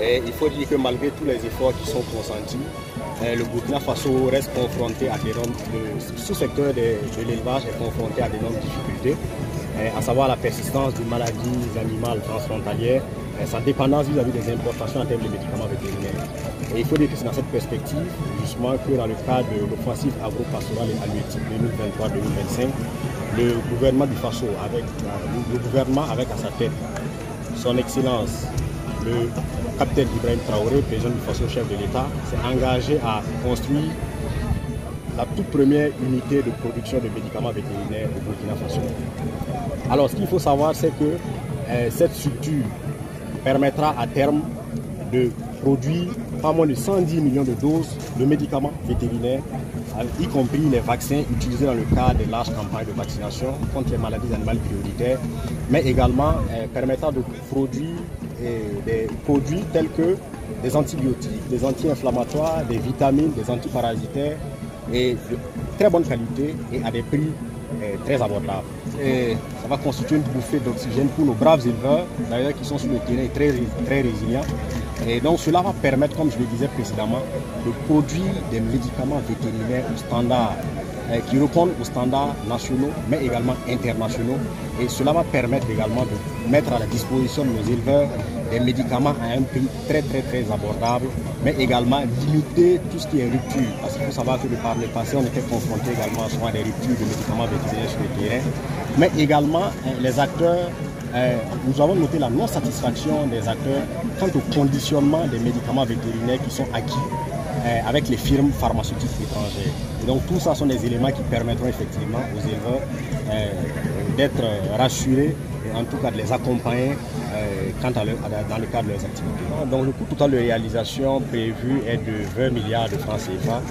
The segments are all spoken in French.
Et il faut dire que malgré tous les efforts qui sont consentis, le Burkina Faso reste confronté à d'énormes... Le sous-secteur de l'élevage est confronté à d'énormes difficultés, à savoir la persistance de maladies animales transfrontalières, sa dépendance vis-à-vis des importations en termes de médicaments vétérinaires. Et il faut dire que c'est dans cette perspective, justement, que dans le cadre de l'offensive agro-pastorale et halieutique 2023-2025, le gouvernement du Faso, le gouvernement avec à sa tête son Excellence, le capitaine Ibrahim Traoré, président du Faso, chef de l'État, s'est engagé à construire la toute première unité de production de médicaments vétérinaires au Burkina Faso. Alors, ce qu'il faut savoir, c'est que cette structure permettra à terme de produire pas moins de 110 millions de doses de médicaments vétérinaires, y compris les vaccins utilisés dans le cadre de larges campagnes de vaccination contre les maladies animales prioritaires, mais également permettant de produire des produits tels que des antibiotiques, des anti-inflammatoires, des vitamines, des antiparasitaires et de très bonne qualité et à des prix très abordables. Et ça va constituer une bouffée d'oxygène pour nos braves éleveurs, d'ailleurs qui sont sur le terrain très résilients. Et donc cela va permettre, comme je le disais précédemment, de produire des médicaments vétérinaires aux standards, qui répondent aux standards nationaux, mais également internationaux. Et cela va permettre également de mettre à la disposition de nos éleveurs des médicaments à un prix très abordable, mais également limiter tout ce qui est rupture. Parce qu'il faut savoir que par le passé, on était confronté également souvent à des ruptures de médicaments vétérinaires sur le terrain, mais également les acteurs. Nous avons noté la non-satisfaction des acteurs quant au conditionnement des médicaments vétérinaires qui sont acquis avec les firmes pharmaceutiques étrangères. Et donc tout ça sont des éléments qui permettront effectivement aux éleveurs d'être rassurés et en tout cas de les accompagner dans le cadre de leurs activités. Donc le coût total de réalisation prévu est de 20 milliards de francs CFA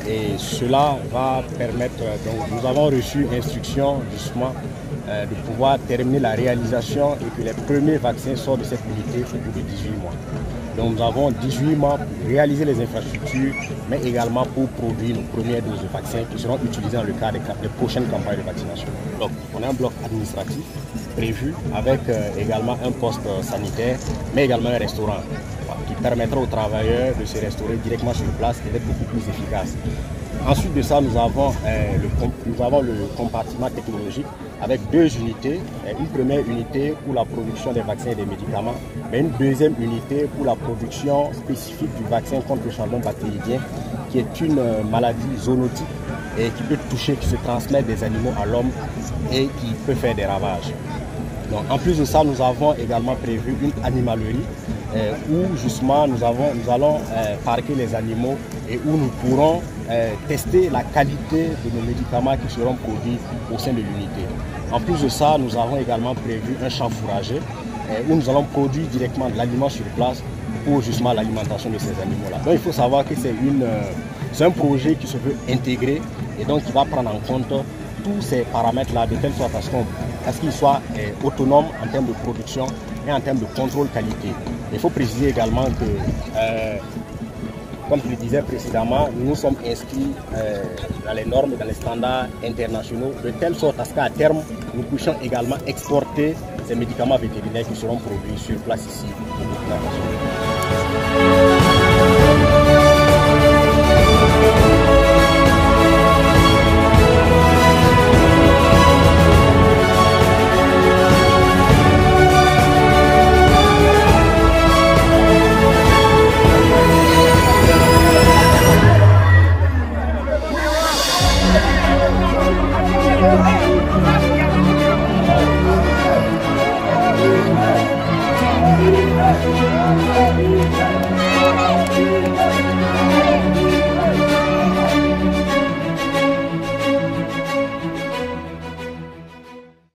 et cela va permettre, donc nous avons reçu instruction justement de pouvoir terminer la réalisation et que les premiers vaccins sortent de cette unité au bout de 18 mois. Donc nous avons 18 mois pour réaliser les infrastructures, mais également pour produire nos premières doses de vaccins qui seront utilisées dans le cadre des prochaines campagnes de vaccination. Donc on a un bloc administratif prévu avec également un poste sanitaire, mais également un restaurant qui permettra aux travailleurs de se restaurer directement sur place et d'être beaucoup plus efficaces. Ensuite de ça, nous avons le compartiment technologique avec deux unités. Une première unité pour la production des vaccins et des médicaments, mais une deuxième unité pour la production spécifique du vaccin contre le charbon bactérien, qui est une maladie zoonotique et qui peut toucher, qui se transmet des animaux à l'homme et qui peut faire des ravages. Donc, en plus de ça, nous avons également prévu une animalerie où justement nous allons parquer les animaux et où nous pourrons tester la qualité de nos médicaments qui seront produits au sein de l'unité. En plus de ça, nous avons également prévu un champ fourrager où nous allons produire directement de l'aliment sur place pour justement l'alimentation de ces animaux-là. Donc il faut savoir que c'est un projet qui se veut intégrer et donc qui va prendre en compte tous ces paramètres-là de telle sorte à ce qu'il soit autonome en termes de production et en termes de contrôle qualité. Il faut préciser également que, comme je le disais précédemment, nous sommes inscrits dans les normes, dans les standards internationaux, de telle sorte à ce qu'à terme, nous puissions également exporter ces médicaments vétérinaires qui seront produits sur place ici au Burkina Faso. Hey!